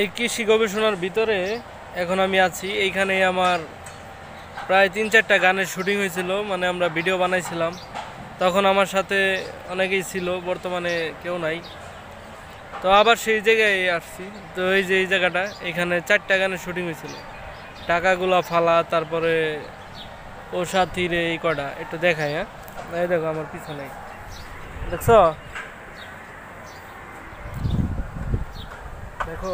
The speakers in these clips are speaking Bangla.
এই কৃষি গবেষণার ভিতরে এখন আমি আছি। এইখানে আমার প্রায় 3-4টা গানের শুটিং হয়েছিল, মানে আমরা ভিডিও বানাইছিলাম। তখন আমার সাথে অনেকেই ছিল, বর্তমানে কেউ নাই। তো আবার সেই জায়গায় আসছি। তো এই যে এই জায়গাটা, এখানে 4টা গানের শুটিং হয়েছিল। টাকাগুলা ফালা, তারপরে ও সাথী রে, এই কটা একটু দেখাই। হ্যাঁ, এই দেখো আমার পিছনে, দেখছো? দেখো,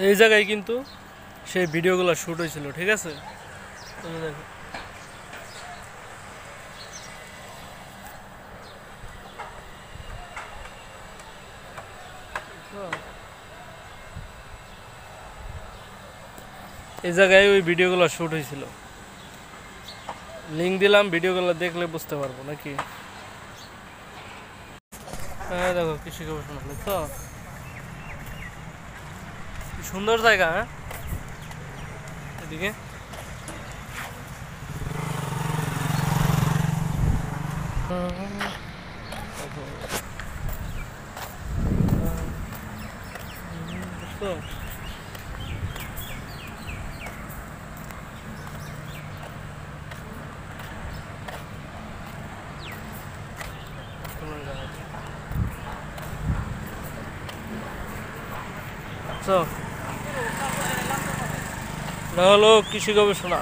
এই জায়গায় কিন্তু সেই ভিডিওগুলো শ্যুট হয়েছিল, ঠিক আছে? তুমি দেখো, এই জায়গায় ওই ভিডিওগুলো শ্যুট হয়েছিল। লিঙ্ক দিলাম, ভিডিওগুলো দেখলে বুঝতে পারবো নাকি। হ্যাঁ দেখো, কৃষি গবেষণা, দেখছো? কি সুন্দর জায়গা। হ্যাঁ, এদিকে দেখছো? এটা হলো কৃষি গবেষণা।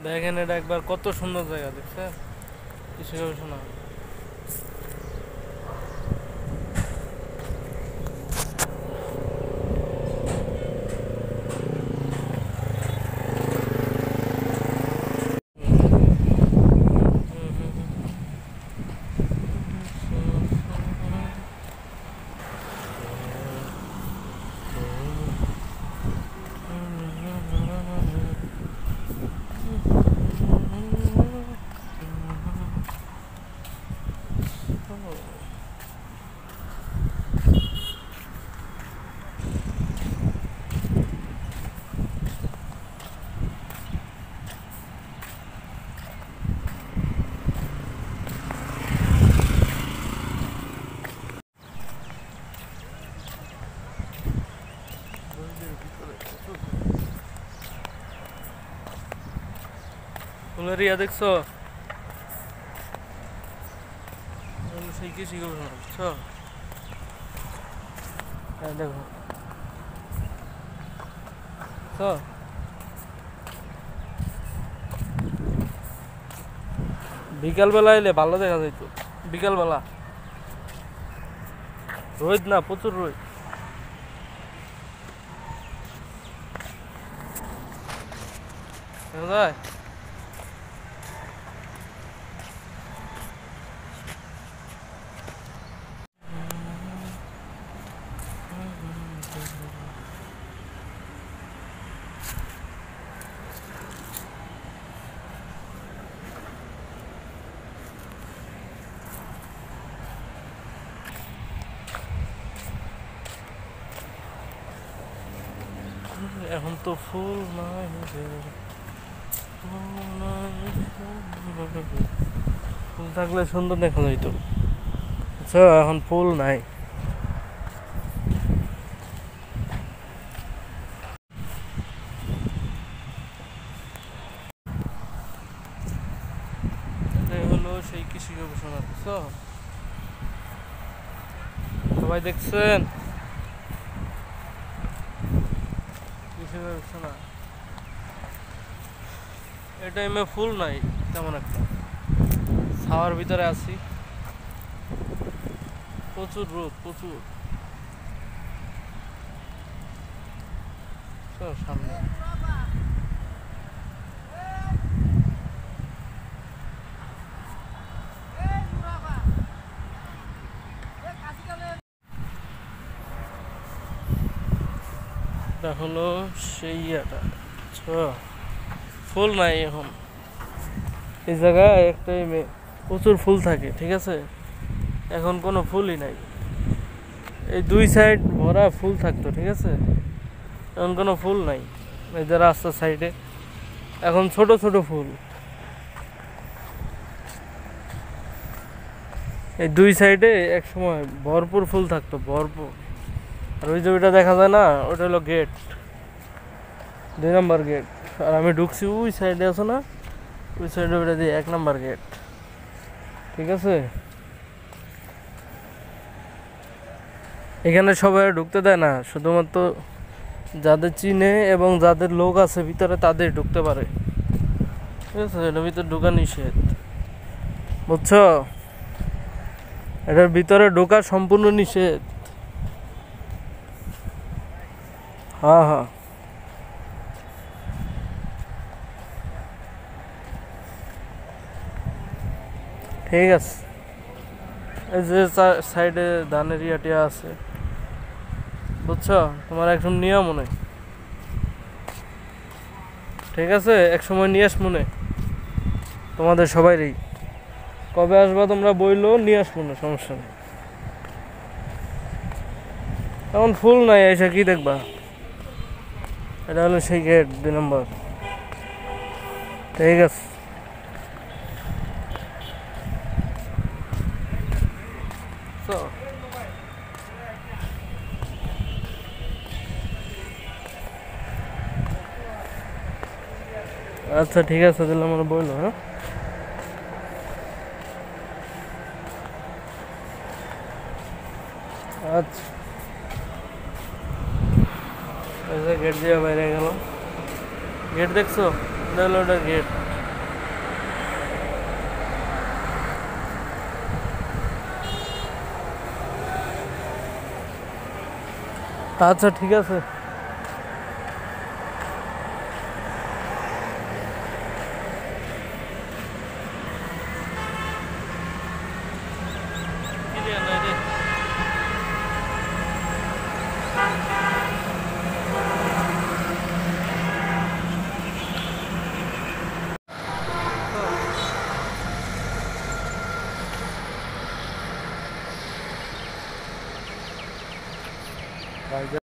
দেখেন, এটা একবার কত সুন্দর জায়গা, দেখছেন? কৃষি গবেষণা। ফুলের ইয়া দেখছো? সেই কৃষি গবেষণা, বুঝছো? হ্যাঁ দেখো, বুঝছো? বিকালবেলা এলে ভালো দেখা যাইতো। বিকালবেলা রোদ না, প্রচুর রোদ। দেখা যায়? এখন তো ফুল নাই, ফুল থাকলে সুন্দর দেখা যাইতো। আচ্ছা, এখন ফুল নাই। হলো সেই কৃষি গবেষণা, বুঝছো? সবাই দেখছেন কৃষি গবেষণা? এই টাইমে ফুল নাই তেমন একটা, ছাওয়ার ভিতরে আছি। প্রচুর রোদ, প্রচুর। সামনে এটা হলো সেই ইয়েটা, ফুল নাই এখন। এই জায়গায় এক টাইমে প্রচুর ফুল থাকে, ঠিক আছে? এখন কোনো ফুলই নাই। এই দুই সাইড ভরা ফুল থাকতো, ঠিক আছে? এখন কোনো ফুল নাই। এই যে রাস্তার সাইডে এখন ছোট ছোট ফুল, এই দুই সাইডে এক সময় ভরপুর ফুল থাকতো, ভরপুর। আর ওই যে ওইটা দেখা যায় না, ওটা হলো গেট, 2 নম্বর গেট। আর আমি ঢুকছি ওই সাইডে, আছে না ওই সাইডে, ওইটা দিয়ে 1 নম্বর গেট। ঠিক আছে, এখানে সবাই ঢুকতে দেয় না, শুধুমাত্র যাদের চিনে এবং যাদের লোক আছে ভিতরে তাদের ঢুকতে পারে। ঠিক আছে, এটার ভিতরে ঢোকা নিষেধ, বুঝছো? এটার ভিতরে ঢোকা সম্পূর্ণ নিষেধ। হ্যাঁ হ্যাঁ, ঠিক আছে। এই যে সাইডে ধানের ইয়াটিয়া আছে, বুঝছো? তোমার একদম নিয়ম মনে, ঠিক আছে, এক সময় নিয়ে আস মনে তোমাদের সবাইরই। কবে আসবা তোমরা বইলো, নিয়ে আস মনে, সমস্যা নেই। এখন ফুল নাই, এসে কি দেখবা? এটা হলো সেই গেট, 2 নম্বর। ঠিক আছে, আচ্ছা ঠিক আছে, তাহলে আমার বললো। হ্যাঁ, আচ্ছা। গেট দিয়ে বাইরে গেল, গেট দেখছো? এটা হলো ওটা গেট। আচ্ছা ঠিক আছে। ভাই